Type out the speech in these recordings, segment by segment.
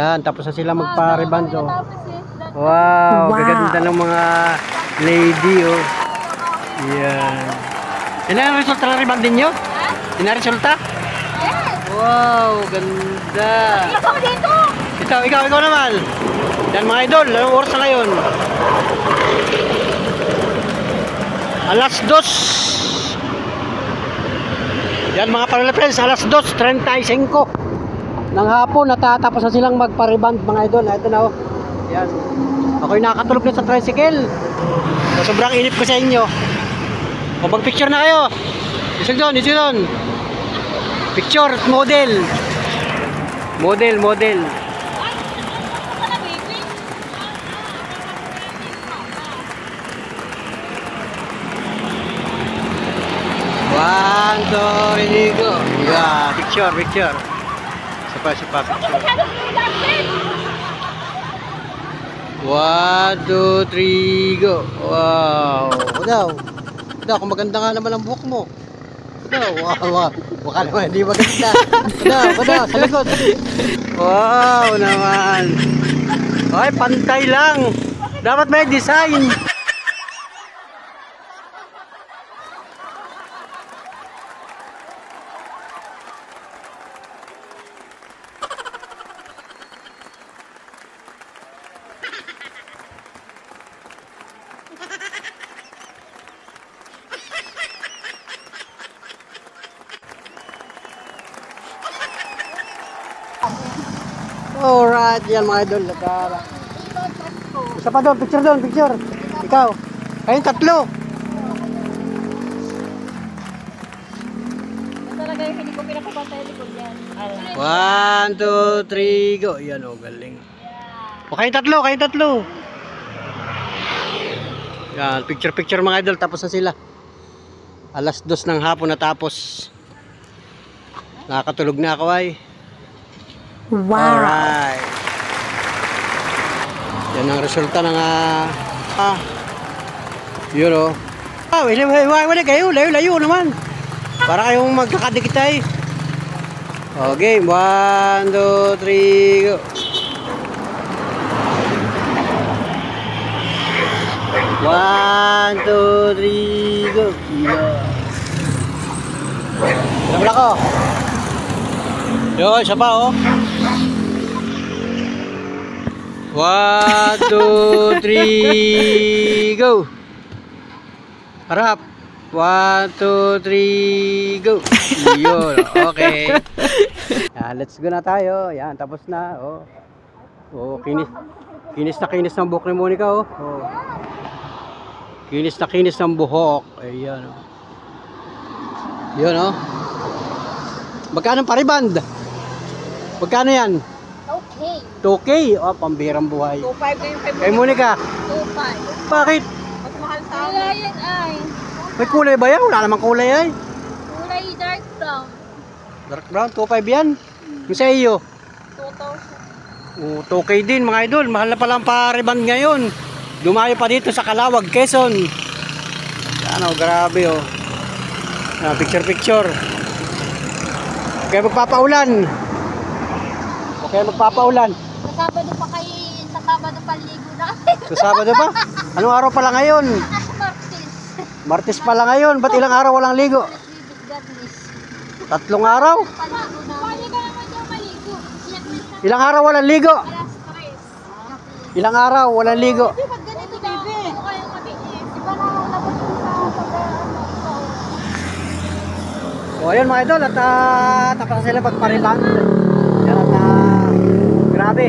Yan, tapos na sila magpa-rebando. Wow, gaganda ng mga lady, oh. Yan. Yan ang resulta ng rebanding nyo? Yan ang resulta? Yes! Wow, ganda. Ikaw dito! Ikaw naman. Yan mga idol, anong oras na ngayon? Alas 2. Yan mga paralapels, alas 2:35 ng hapon, natatapos na silang magpa-reband mga idol. Ito na, oh. Yan. Ako'y nakatulog na sa tricycle. So, sobrang inip ko sa inyo. O mag-picture na kayo. Isig doon. Picture, model. Model. One, two, three, go. Yeah, picture. Sipa, picture. 1, 2, 3, go. Wow. Daw, kung maganda nga naman ang buhok mo. Wow. Baka naman hindi maganda. Daw, sa likod. Wow naman. Ay, pantay lang. Dapat may design. Alright, yan mga idol. Isa pa doon, picture. Ikaw. Kayong tatlo. Ito talaga yung hindi ko pinakapantay likod yan. 1, 2, 3, go. Yan o, galing. O kayong tatlo. Yan, picture mga idol. Tapos na sila. Alas 2 ng hapon natapos. Nakakatulog na ako ay. Wow. Alright. Yan ang resulta ng yun o. Wala kayo. Layo naman. Para kayong magkakadikit ay. Okay, 1, 2, 3, go. 1, 2, 3, go. Pinamula ko. Yo, isa pa oh. 1, 2, 3, go. Harap. 1, 2, 3, go. Yun, okay. Yan, let's go na tayo. Yan, tapos na. Oh, kinis ng buhok ni Monica. Oh. Kinis ng buhok. Ayan. Oh. Yun, oh. Magkano pa-reband? Magkano yan? Okay. 2K? Oh, pambirang buhay. 2.5 na yung 5. Kay Monica? 2.5. Bakit? Mas mahal sa akin. Kulay yan ay. May kulay ba yan? Wala namang kulay ay. Kulay dark brown. Dark brown, 2.5 yan. Yung sa iyo? 2,000. Oh, 2K din mga idol. Mahal na pala ang pa-reband ngayon. Dumayo pa dito sa Calawag, Quezon. Yan oh, grabe oh. Picture. Okay, magpapaulan. Sa Sabado pa ligo na. Sa Sabado pa? Anong araw pala ngayon? Martes pala ngayon. Ba't ilang araw walang ligo? 3 araw? Pwede ka naman daw maligo. Ilang araw walang ligo? Ilang araw walang ligo? Ba't ganito daw? Ano kayong matiis? Iba na labas mo sa So ayun mga idol, at tapos na sila magpa-reband. Yan at grabe,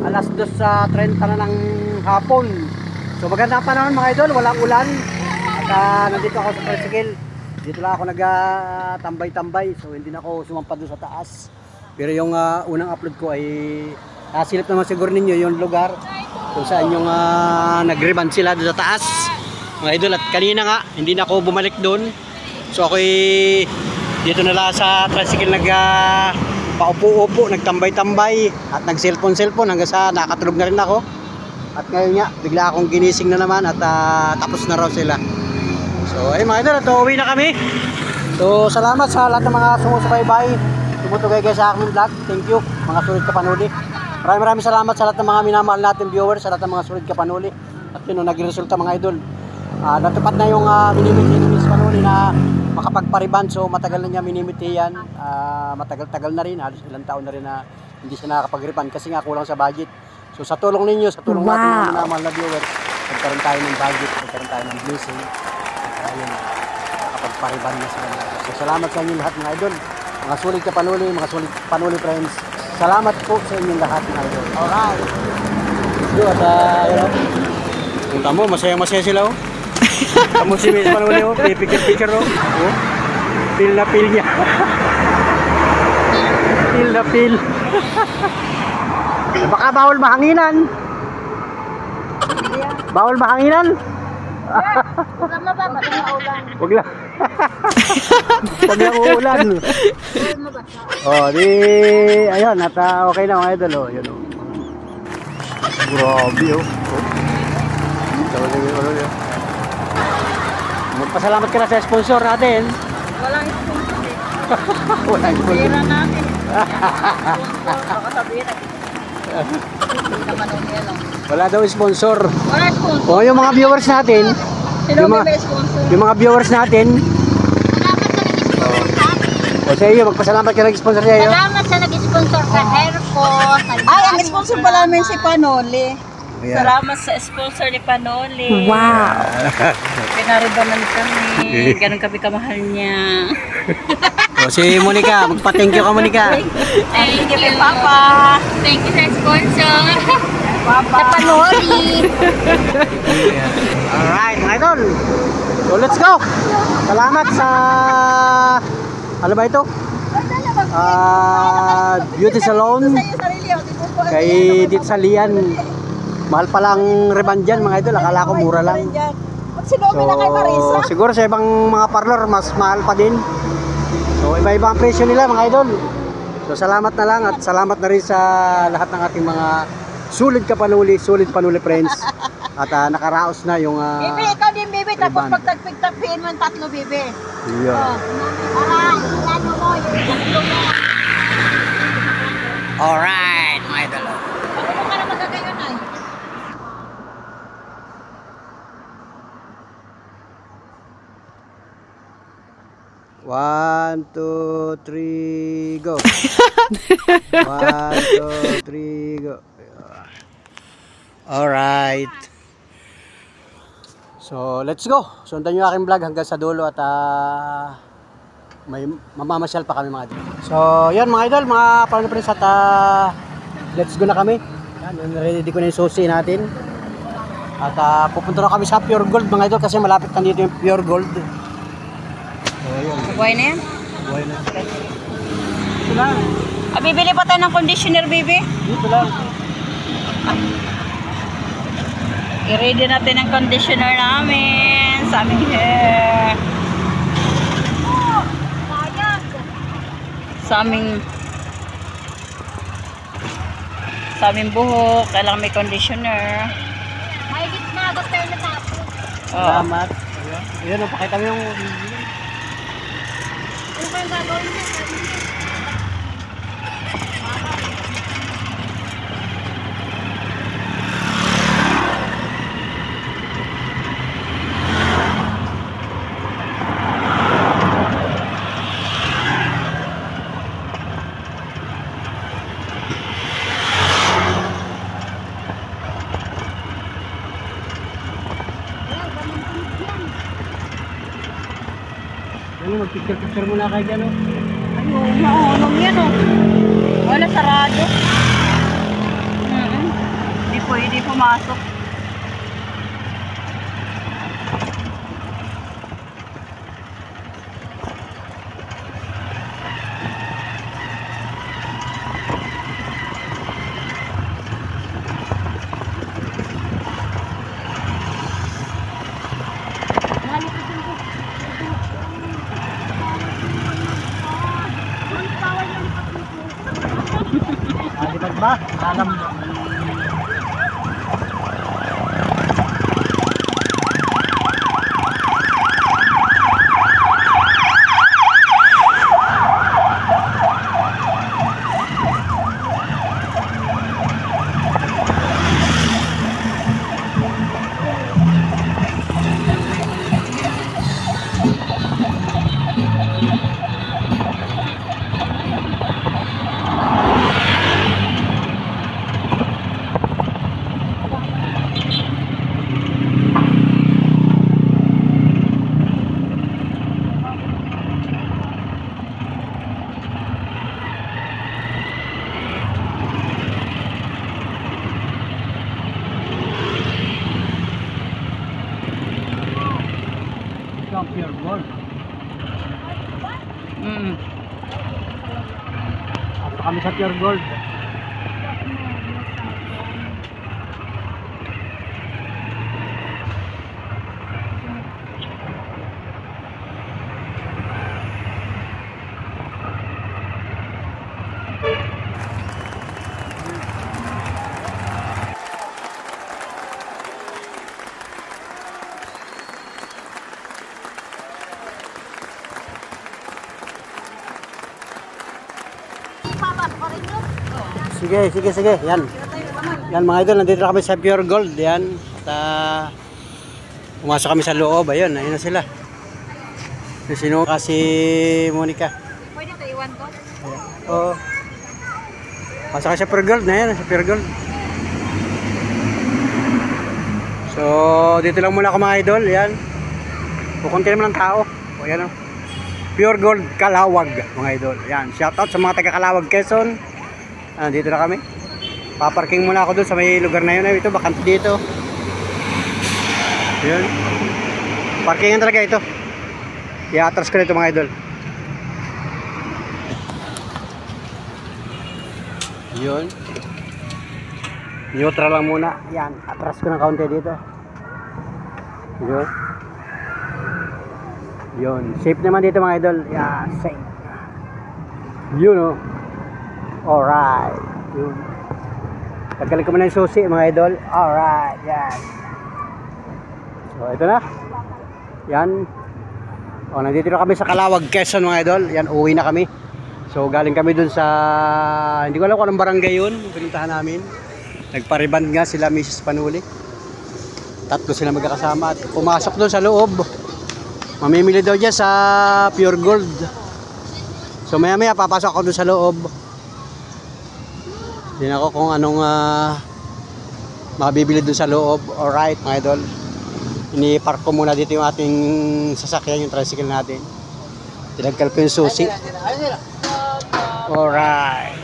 alas 2:30 na ng hapon. So maganda ang panahon mga idol, walang ulan. At nandito ako sa tricycle. Dito lang ako nagtambay-tambay. So hindi na ako sumampa doon sa taas. Pero yung unang upload ko ay nasilip naman siguro ninyo yung lugar kung saan yung nag-reband sila doon sa taas. Mga idol, at kanina nga hindi na ako bumalik doon. So ako'y dito na lang sa tricycle paupo-upo, nagtambay-tambay at nag-cellphone hanggang sa nakatulog na rin ako. At ngayon nga, bigla akong ginising na naman at tapos na raw sila. So ayun mga idol, uwi na kami. So salamat sa lahat ng mga sumusubaybay, tumutugay sa aking vlog. Thank you mga sulit kapanuli. Maraming salamat sa lahat ng mga minamahal natin viewers, sa lahat ng mga sulit kapanuli. At yun, nagresulta mga idol. Natupad na yung minimiti ni Miss Panuli na makapagpariban. So matagal na niya minimiti yan. Matagal-tagal na rin, halos ilang taon na rin na hindi siya nakakapag-riban kasi nga kulang sa budget. So sa tulong ninyo, sa tulong natin mga minamahal na viewers, nagkaroon tayo ng budget, nagkaroon tayo ng blessing. Ayun, nakapagpariban na sila. So salamat sa inyo lahat mga idol. Mga sulit kapanuli, mga sulit panuli friends. Salamat po sa inyong lahat mga idol. Alright. Yun, at yun o. Punta mo, masaya-masaya sila o. Tamo si Miss Panuli o, picture o. Feel na feel niya. Feel na feel. Baka bawal mahanginan. Bawal mahanginan. Huwag lang mababa, huwag lang ulan. Huwag lang. Huwag lang uulan. Huwag mabasa. Oh, di ayun, at okay na mga idol oh, yun oh. Grabe oh. Magpasalamat ka na sa sponsor natin. Walang sponsor eh. Walang sponsor. Pera natin. Sponsor, baka sabihin natin. Hindi naman ang yan oh. Wala daw sponsor. Wala sponsor. Oh, yung mga viewers natin, Sino may sponsor? yung mga viewers natin, Salamat sa nag-sponsor sa atin. o sa iyo, magpasalamat ka nag-sponsor sa iyo. Salamat sa nag-sponsor sa Herco. Ay, ang sponsor pala namin si Panoli. Ayan. Salamat sa sponsor ni Panoli. Wow! Pinaribanan kami. Ganun kami kamahal niya. O si Monica, magpa-thank you ka Monica. Thank you, Papa. Thank you sa sponsor. Papa. Sa Panoli. Alright, mga idol. So let's go. Salamat sa ano ba ito? Beauty Salon kay dito sa Lian. Mahal pa lang riban dyan mga idol. Akala ko mura lang. Magsilobi na kay Marisa. Siguro sa ibang mga parlor mas mahal pa din. So iba-iba ang presyo nila mga idol. So salamat na lang at salamat na rin sa lahat ng ating mga sulit kapanuli, sulit panuli friends. At nakaraos na yung Bibi, ikaw din, Bibi. Tapos riban. pag tagpig-tagpiin mo yung tatlo, Bibi. Yeah. Ano mo, yung tatlo mo. Alright, mga idol. Ano ka na magagayon ay? One, two, three, go. 1, 2, 3, go. Alright. So, let's go. Sundan nyo aking vlog hanggang sa dulo at may mamamasyal pa kami mga idol. So, yun mga idol, mga panahon friends at let's go na kami. Yan, ready ko na yung susi natin. At pupunta na kami sa Pure Gold mga idol kasi malapit na dito yung Pure Gold. So, yun. Buhay na yan. Buhay na. Ito lang. Bibili pa tayo ng conditioner, Bibi. Dito lang. I-ready natin ang conditioner namin sa aming hair. Sa aming buhok, kailangan may conditioner. May gitna, gusto tayo natapos. Salamat. Ayan, pakita mo yung Ano kayong gagawin niya? ano, mag-picture-picture muna kayo dyan, oh. Ayun, maunong yan oh. Wala sarado. Hindi pwede pumasok. Alipag ba? Alam mo. Punta kami sa Pure Gold. Sige. Yan mga idol, nandito na kami sa Pure Gold. Yan. At pumasok kami sa loob. Ayun na sila. Sino kasi Monica? Pwede ito iwan ko? Oo. Pasok kami sa Pure Gold na yan. Sa Pure Gold. So, dito lang muna ako mga idol. Yan. Kukunti naman ng tao. O yan o. Pure Gold Calawag mga idol. Yan. Shoutout sa mga taga Calawag, Quezon. Dito na kami. Paparking muna ako doon sa may lugar na yun. Ito, bakante dito. Yun. Parkingan talaga ito. I-atras ko nito mga idol. Yun. Neutral lang muna. Yan. Atras ko ng kaunti dito. Yun. Yun. Safe naman dito mga idol. Yeah, safe. Yun o. Alright. Yun. Taggalin ko muna yung susi mga idol. Alright. Yan. So ito na. Yan. O, nandito na kami sa Calawag, Quezon mga idol. Yan, uwi na kami. So galing kami dun sa, hindi ko alam kung anong barangay yun. Pinuntahan namin. Nagpariband nga sila Mrs. Panuli. Tatlo sila magkakasama. At pumasok dun sa loob. Mamimili daw dyan sa Pure Gold. So maya maya papasok ako dun sa loob. Hindi ako kung anong mabibili dun sa loob. Alright mga idol. Ini-park ko muna dito yung ating sasakyan, yung tricycle natin. Tinagkal ko yung susi. Alright.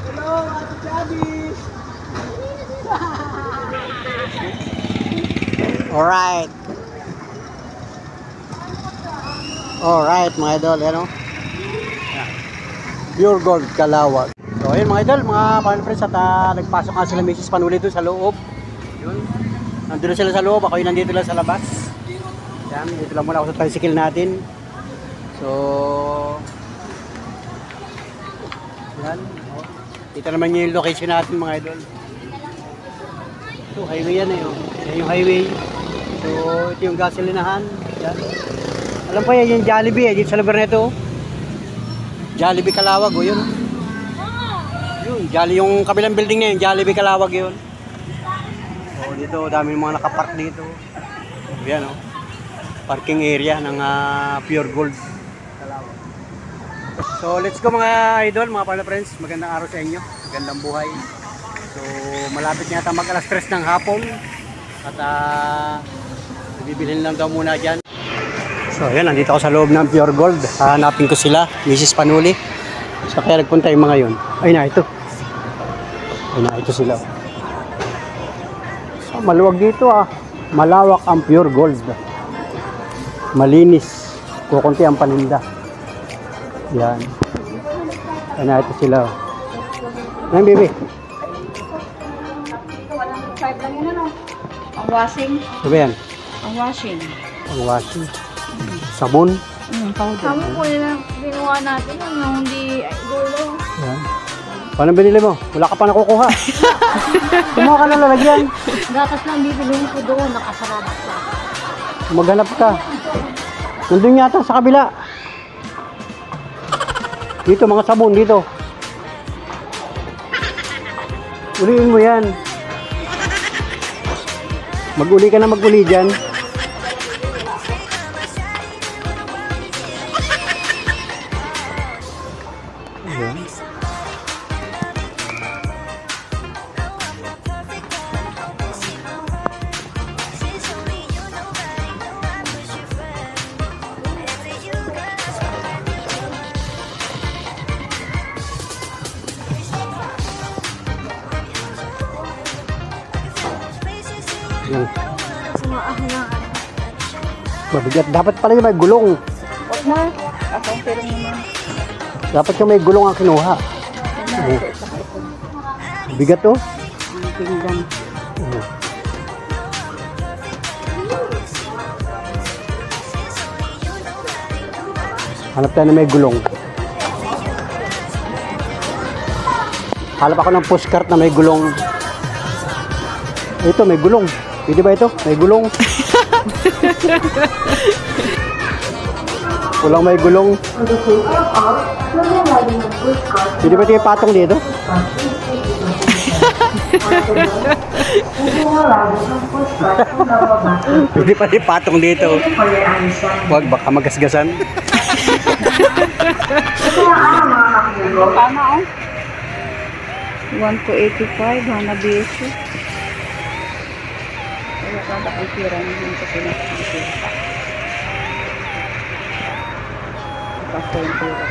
Hello, Ate Chubby. Alright. Alright mga idol, ano? Pure Gold Calawag. So ayun mga idol, mga pan-friends, at nagpasok nga sila Mrs. Panuli doon sa loob. Yun. Nandito sila sa loob, ako yung nandito lang sa labas. Yan, dito lang muna ako sa tricycle natin. So yan. Dito naman yung location natin mga idol. So highway yan eh. Yan yung highway. So ito yung gasolinahan. Yan. Alam pa yan yung Jollibee dito sa lugar na ito. Jollibee Calawag o yun. Yun, yung kabilang building na yun, Jollibee Calawag yun. So dito, dami mga nakapark dito. Yan o. Parking area ng Pure Gold Calawag. So let's go mga idol, mga pala friends. Magandang araw sa inyo. Magandang buhay. So malapit na yata mag alas 3 ng hapon. At bibilhin lang daw muna dyan. So ayan, nandito ako sa loob ng Pure Gold. Hanapin ko sila, Mrs. Panuli. So kaya nagpunta yung mga yun. Ay na, ito. Ay na, ito sila. So maluwag dito Malawak ang Pure Gold. Malinis. Kukunti ang paninda. Yan. Ay na, ito sila. Ayan, baby. Ang washing. Sabi yan? Ang washing. Ang washing. Sabon. Powder. Kamo po yung ginawa natin yung hindi gulo. Yan. Paano binili mo? Wala ka pa nakukuha. Kumuha ka na lalagyan. Gatas lang bibilihin ko doon, nakasarado pa. Maghanap ka. Nandun yata sa kabila. Dito, mga sabon dito. Uliin mo yan. Mag-uli ka na mag-uli dyan. Ayan. Yung Mabigat. Dapat pala yung may gulong. Huwag na. Ako, pero naman. Dapat yung may gulong ang kinuha. Oo. Bigat oh. Ang pinggan. Oo. Hanap tayo na may gulong. Hanap ako ng pushcart na may gulong. Ito, may gulong. Pwede ba ito? May gulong. Walang may gulong. Pwede ba ito yung patong dito? Pwede pa yung patong dito. Huwag, baka magasgasan. Tama oh. 1 to 85, Hanabishi. Kaya kada ang tira niyo kasi nakikita. Basta yung tira.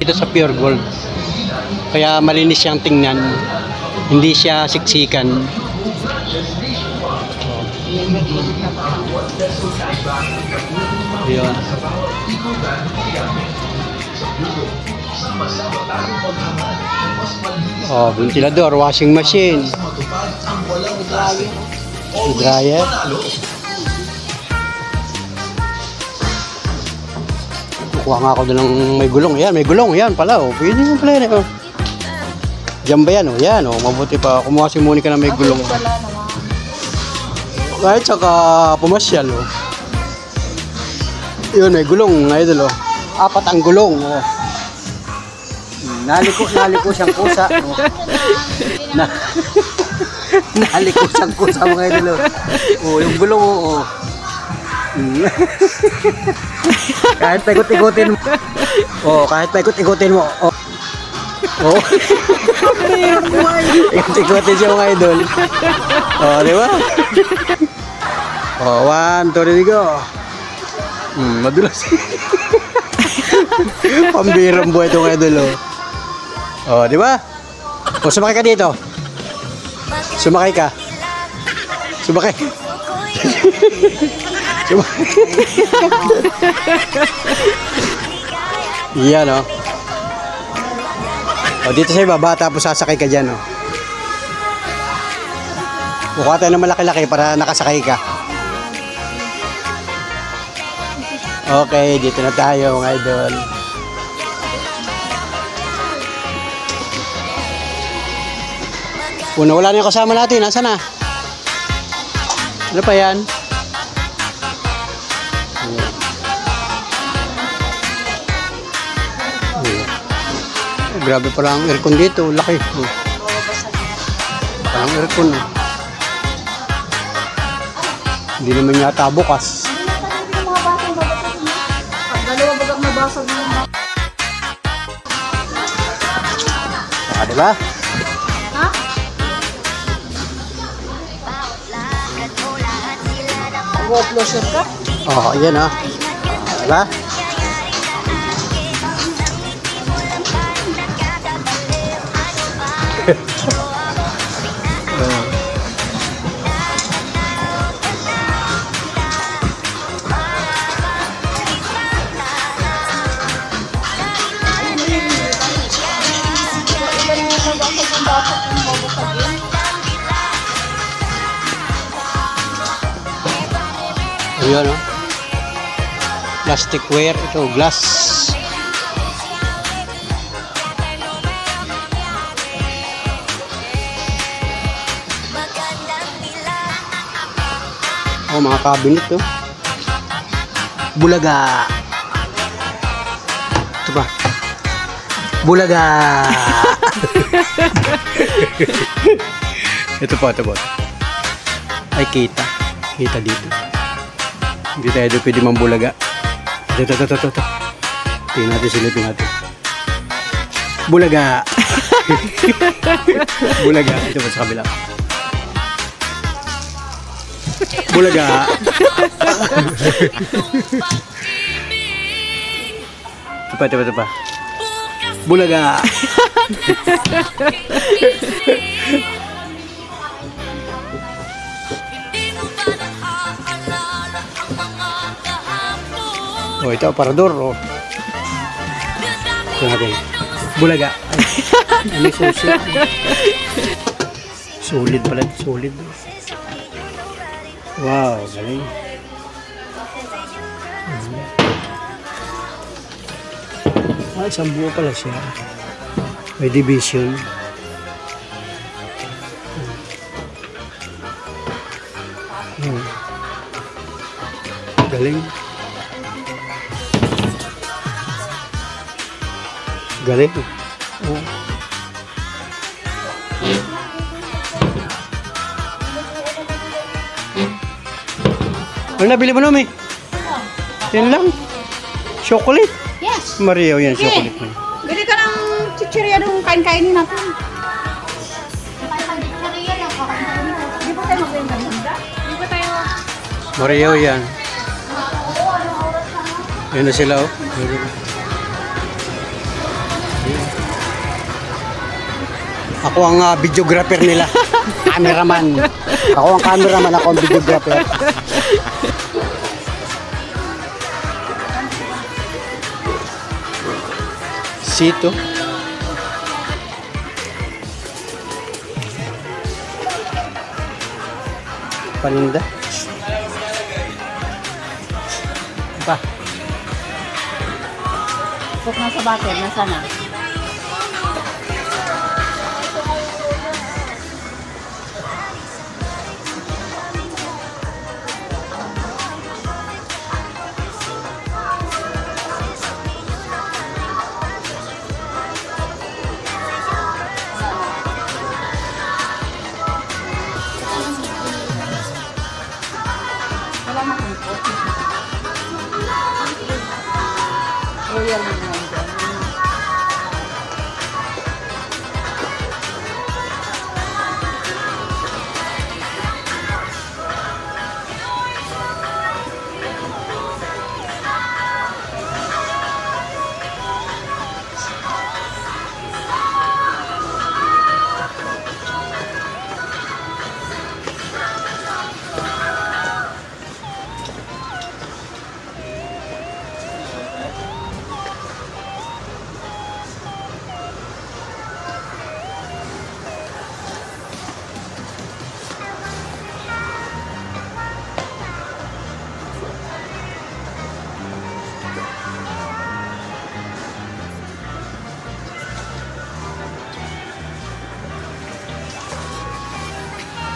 Ito sa pure gold. Kaya malinis siyang tingnan. Hindi siya siksikan. Ayun. Oh, ventilador, washing machine. Dryer. Kukuha nga ako doon ng may gulong. Yan, may gulong. Yan pala. Oh. Pwede mo pala yan. Oh. Diyan ba yan? Oh. Yan. Oh. Mabuti pa. Kumuha si Monica na may gulong. Kahit saka pumasyal. Oh. Yun, may gulong. Idol. Oh. 4 ang gulong. Oh. Naliko siyang kusa. Oh. Naliko siyang kusa mga idol. Oh, yung gulong. Oh. Kahit paikot-ikutin mo. Oh, kahit paikot-ikutin mo. Oh. Oh. Ikot-ikutin siya mga idol. Oh, di ba? Oh, 1, 2, 3, go. Madulas. Pambirang buhay itong idol. Oh, oh di ba? Oh, sumakay ka dito. Sumakay ka. Sumakay. Yan o. O dito sa ibaba tapos sasakay ka dyan o. Kukuha tayo ng malaki-laki para nakasakay ka. Okay, dito na tayo mga idol. Una, wala na yung kasama natin. Nasaan na? Ano pa yan? Grabe pala ang aircon dito, laki. Parang aircon. Hindi naman yata bukas. Dalawa bagang nabasag mo. Ah, diba? Ha? Go-closure ka? Oo, yan ah. Diba? Ayan o. Plasticware. Ito, glass. Oh, mga cabinet to. Bulaga. Ito ba? Bulaga. Ito po, ito po. Ay, kita. Kita dito. Hindi tayo pwede mambulaga. Ito. Tingnan natin, silipin natin. Bulaga. Bulaga. Ito po sa kabila. Bulaga. Ito pa. Bulaga. Oh, ito aparador. Oh. Ito natin. Bulaga. Ano yung susi? Solid pala. Solid. Wow, galing. Ah, isang buo pala siya. May division. Galing. Galing. Oh. Ano nabili mo namin? Yan lang. Chocolate. Yes. Mario, yan. Chocolate na. Bili ka ng chichirya nung kain-kainin natin. Di ba tayo magbenta? Di ba tayo? Mario, yan. Yan na sila, oh. Ako ang videographer nila. Cameraman. Ako ang cameraman, ako ang videographer. Sito. Paninda. Pa. Cook na sa butter, nasa na? Wala na kung coffee. Royal na lang dyan.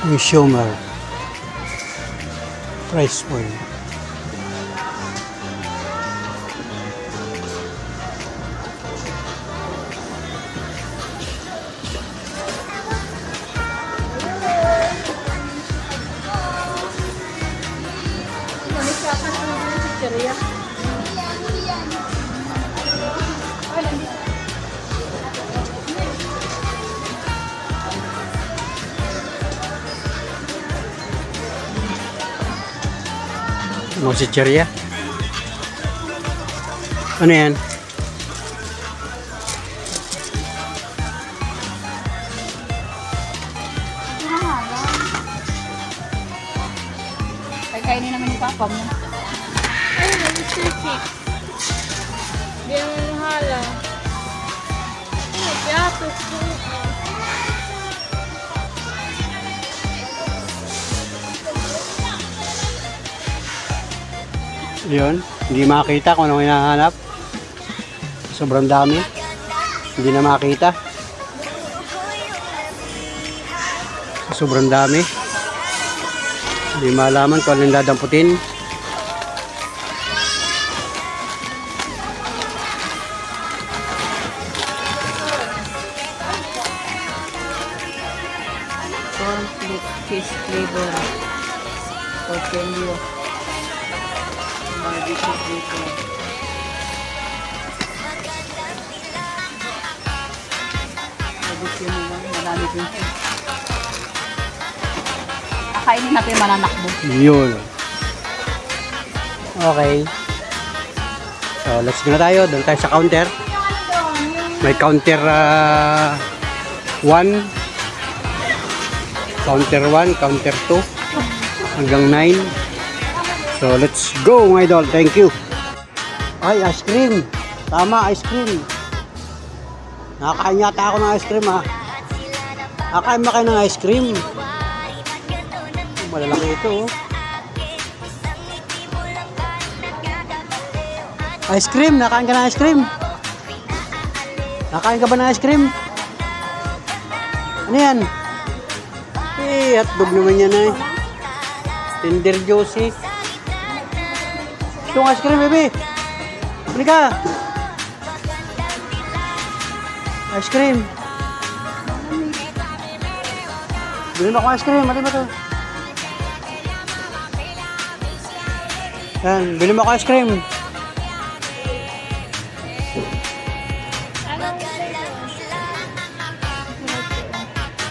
Yung Shomer. Price point. Mga chichirya. Ano yan? Kainin naman ni Papa mo. Ay, nag-sushi. Hindi naman mahala. Piatos po. Yun. Hindi makita kung anong hinahanap. Sobrang dami. Hindi na makita. Sobrang dami. Hindi malaman kung anong dadamputin. Cornflake cheese flavor. Tortillo. Barbecue flavor. Barbecue mo lang. Madami din siya. Kakainin natin yung mananakbo. Yun. Okay. So, let's go na tayo. Doon tayo sa counter. May counter 1, counter 1, counter 2, hanggang 9. So let's go mga idol. Thank you. Ay, ice cream. Tama, ice cream. Nakakain yata ako ng ice cream ha. Nakakain ba kayo ng ice cream? Malalaki ito oh. Ice cream, nakain ka ng ice cream? Nakain ka ba ng ice cream? Ano yan? Eh, hotdog naman yan eh. Tender Josie. Itong ice cream, baby. Bili ka. Ice cream. Bili mo ako ice cream. Mali ba ito? Yan, bili mo ako ice cream.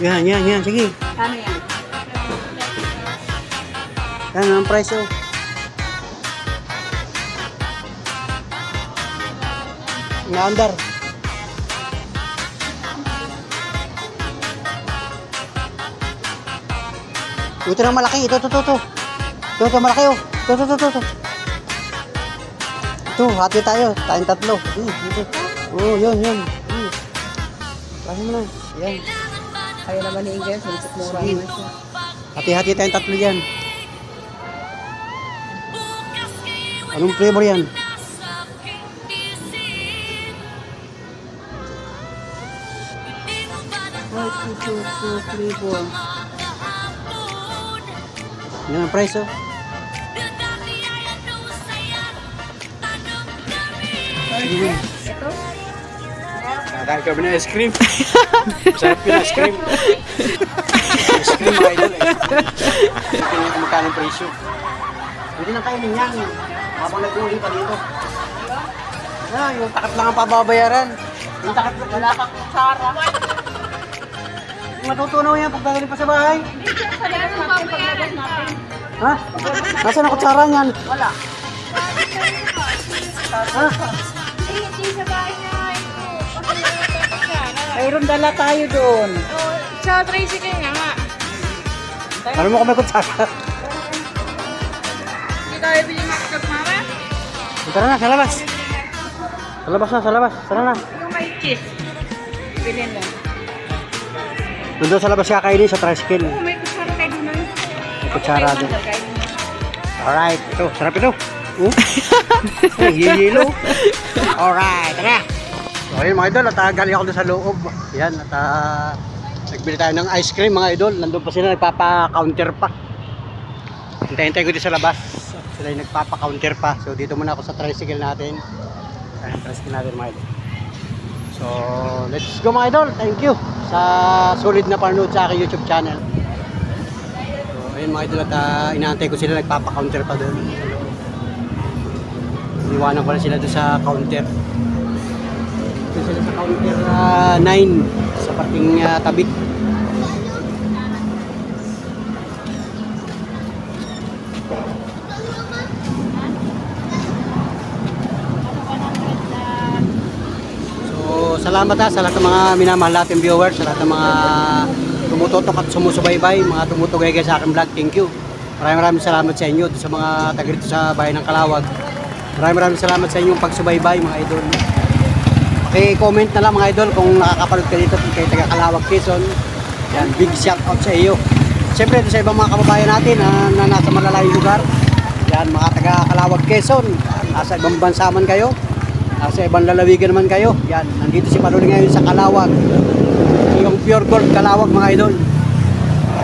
Yan. Sige. Ano yan? Yan, ang price oh. Na-under. Ito na malaki. Ito. Ito malaki oh. Ito. Ito, hati tayo. Tayong tatlo. Ito. Oh, yun. Kasi mo na. Yan. Ayaw naman ni Ingrid, sulit mura Sige. naman siya. Hati-hati tayong tatlo yan. Anong flavor yan? Flavor. Yan ang price oh. Sige. Ito? Kakain kami ng ice cream. Masarap yung ice cream. Ice cream mga idol eh. Ito yung kumakain ng presyo. Pwede nang kainin yan. Habang nag-uuli pa dito. Yung takot lang ang pababayaran. Yung takot lang. Wala kang kutsara. Matutunaw yan pag gagaling pa sa bahay. Sa labas natin, paglabas natin. Ha? Nasaan ang kutsara niyan? Wala. Ha? Hindi sa bahay na ito. Mayroon dala tayo doon. Sa tricycle nga. Alam mo kung may kutsara. Hindi tayo bilhin makakag mama? Tara na, sa labas. Sa labas. Tara na. Yung may cheese. Bilhin lang. Doon sa labas kakainin sa tricycle. Oh, may kutsara tayo doon. May kutsara doon. Alright, ito, sarap ito. Yelo. Alright, tara. So ayun mga idol, at galing ako doon sa loob. Yan, at nagbili tayo ng ice cream mga idol. Nandun pa sila, nagpapa-counter pa. Hintay-hintay ko dito sa labas. Sila yung nagpapa-counter pa. So dito muna ako sa tricycle natin. Tricycle natin mga idol. So let's go mga idol. Thank you sa solid na panood sa aking YouTube channel. So ayun mga idol, at inaantay ko sila, nagpapa-counter pa doon. Iwanan ko na sila doon sa counter. Doon sila sa counter 9 sa parting tabi. So salamat sa lahat ng mga minamahal nating viewers, sa lahat ng mga tumututok at sumusubaybay, mga tumutugay sa aking vlog. Thank you. Maraming salamat sa inyo, sa mga taga dito sa bayan ng Calawag. Maraming salamat sa inyong pagsubaybay mga idol. I-comment na lang mga idol kung nakakapanood ka dito kay taga Calawag, Quezon. Yan, big shout out sa iyo. Siyempre sa ibang mga kababayan natin na nasa malalayong lugar. Yan, mga taga Calawag, Quezon. Nasa ibang bansa man kayo, nasa ibang lalawigan naman kayo. Yan, nandito si Paluli ngayon sa Calawag. Yung Pure Gold Calawag mga idol.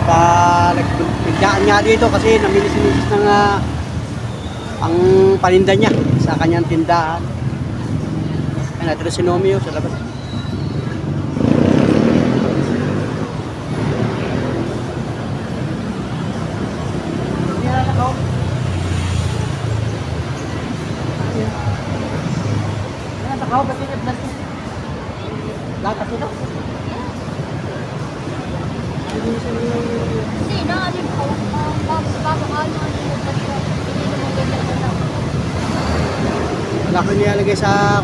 At nagpindaan nga dito kasi namilis-milis ng ang paninda niya sa kanyang tindahan. Ay, natin si Nomi sa labas. Kasi naalin ko, babakal mo ang hindi naman ganyan na. Wala ko nilalagay sa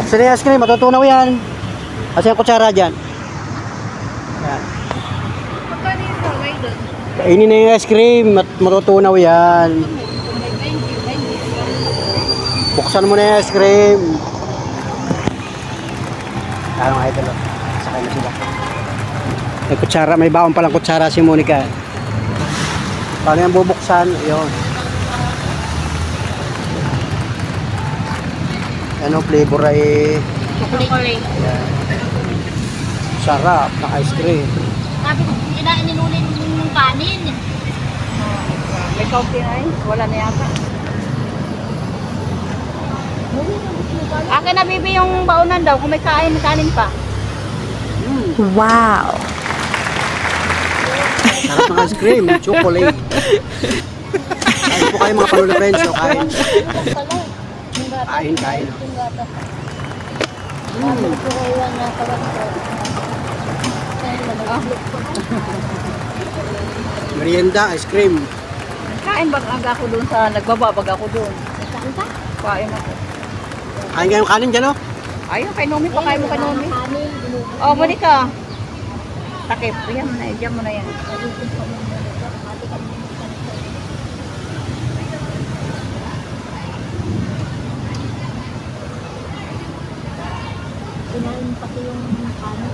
Buksan yung ice cream, matutunaw yan. Kasi yung kutsara dyan. Yan. Magkano yung kaway doon? Kainin na yung ice cream, matutunaw yan. Buksan mo na yung ice cream. Ano mga idol, sakay na sila. May kutsara, may baon palang kutsara si Monica. Paano yan bubuksan? Yun. Ano flavor ay Chocolate. sarap ng ice cream. Sabi ko, ininunin yung kanin. May coffee na eh. Wala na yata. Akin na bibi yung baunan daw kung may kanin pa. Wow! Sarap ng ice cream, chocolate. Kain po kayo mga palula friends. So, kain. Kain. Merienda, ice cream. Kain bag ako doon sa nagbababag ako doon. Kain ako. Kain kayo kanin dyan, no? Ayun, kay Nomi pa. Kain mo kay Nomi. Oh, Monica. Takip. Yan mo na. Diyan mo na yan. Kinain pati yung kanin.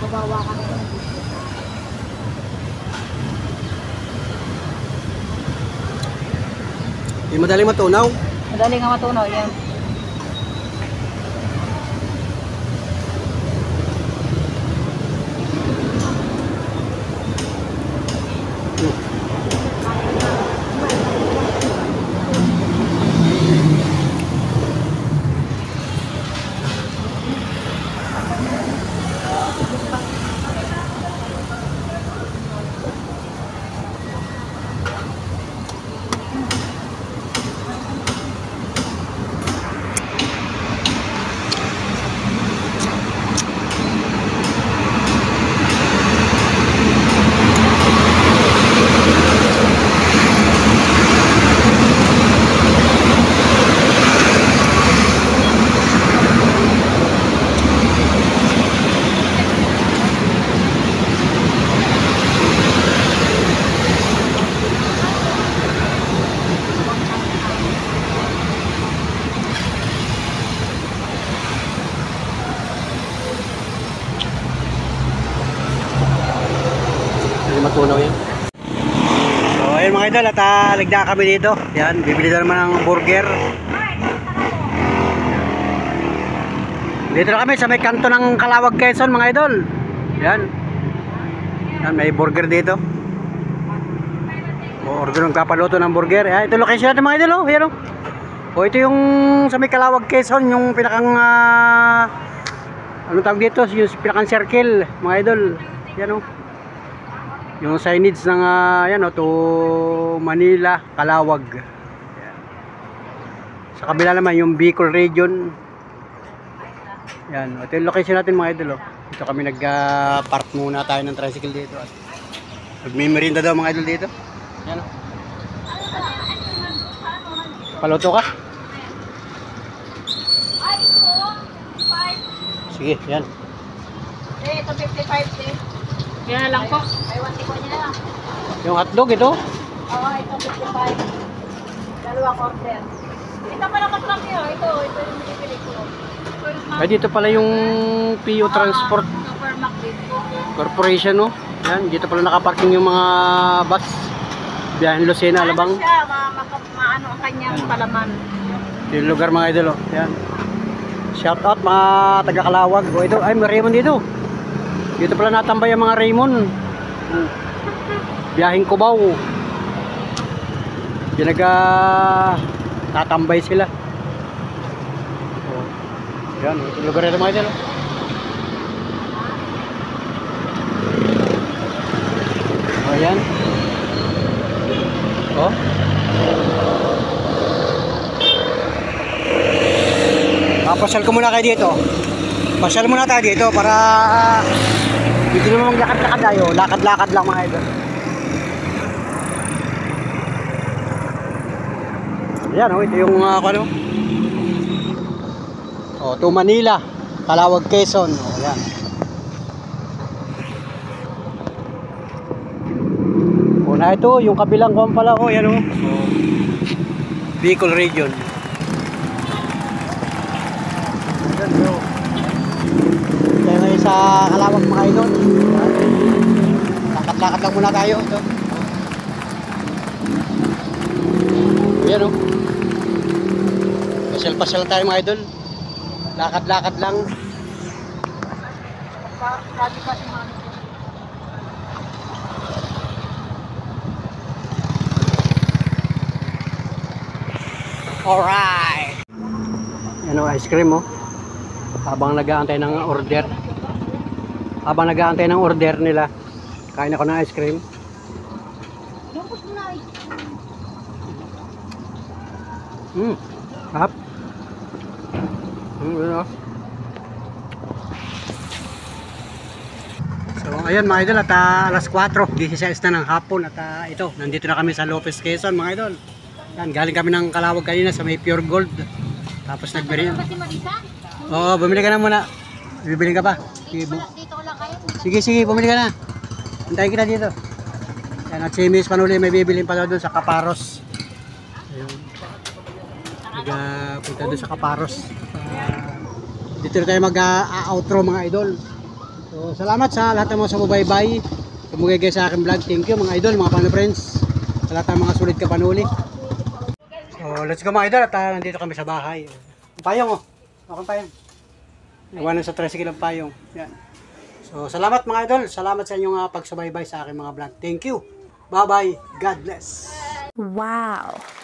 Kawawa ka na. Hindi madaling matunaw. Madali nga matunaw yan. Matunaw yan. So ayun mga idol, at ligda kami dito. Yan, bibili na naman ng burger. Dito na kami sa may kanto ng Calawag, Quezon mga idol. Yan. Yan, may burger dito. Order ng kapaluto ng burger. Yan, ito location natin mga idol, oh. Yan, oh. O ito yung sa may Calawag, Quezon, yung pinakang ano tawag dito, yung pinakang circle mga idol. Yan, oh. Yung signage ng yan, to Manila, Calawag. Yan. Sa kabila naman yung Bicol region. Yan, ito yung location natin mga idol. Dito kami nag-park muna tayo ng tricycle dito. At nagmimerinda daw mga idol dito. Yan. Paluto ka? Sige, yan. Ito 55 eh. Yan na lang po. Ay, 1 ko niya lang. Yung hotdog ito. Oo, ito 55. Dalawang order. Ito pala katlang yun. Ito yung binibili ko. Ay, dito pala yung PO Transport Supermac dito. Corporation, no? Yan, dito pala nakaparking yung mga bus. Biyahin Lucena, Alabang. Ano siya, maano ang kanyang palaman. Ito yung lugar mga idol, oh. Yan. Shout out mga taga Calawag. O ito, ay may Raymond dito. Dito pala natambay ang mga Raymond. Biyahing Cubao. Tatambay sila. Oh. Yan, ito yung lugar nito mga idol, oh. Oh, yan. Oh. Pasyal ko muna kayo dito. Pasyal muna tayo dito para hindi naman maglakad-lakad tayo. Lakad-lakad lang mga idol. Ayan, oh, ito yung ano. O, to Manila, Calawag, Quezon. O, yan. O, na ito, yung kabilang kuwan pala. O, yan o. Bicol region. Yan o. Kaya ngayon sa Calawag mga idol. Lakad-lakad lang muna tayo. Ito. O, yan o. Pasyal-pasyal tayo mga idol. Lakad-lakad lang. Alright. Yan o, ice cream o. Habang nag-aantay ng order. Habang nag-aantay ng order nila, kain ako ng ice cream. Lungkot mo na. Hap. Yun o. So, ayun mga idol, at alas 4, 16 na ng hapon, at ito, nandito na kami sa Lopez, Quezon mga idol. Yan, galing kami ng Calawag kanina sa may Pure Gold. Tapos nagbili. Kasi Marisa? Oo, bumili ka na muna. Bibili ka pa? Sige, Dito lang kayo. sige, bumili ka na. Antayin kita dito. Yan, at si Miss Panuli may bibilin pa daw doon sa Caparos. Ayun. Punta doon sa Caparos. Dito na tayo mag-outro mga idol. So, salamat sa lahat ng mga sumubaybay. Sumugay sa aking vlog. Thank you mga idol, mga Pano friends. Sa lahat ng mga sulit ka Panuli. So, let's go mga idol. At nandito kami sa bahay. Payong oh. Okay payong. Iwanan sa tricycle ang payong. Yan. So, salamat mga idol. Salamat sa inyong pagsubaybay sa aking mga vlog. Thank you. Bye-bye. God bless. Wow.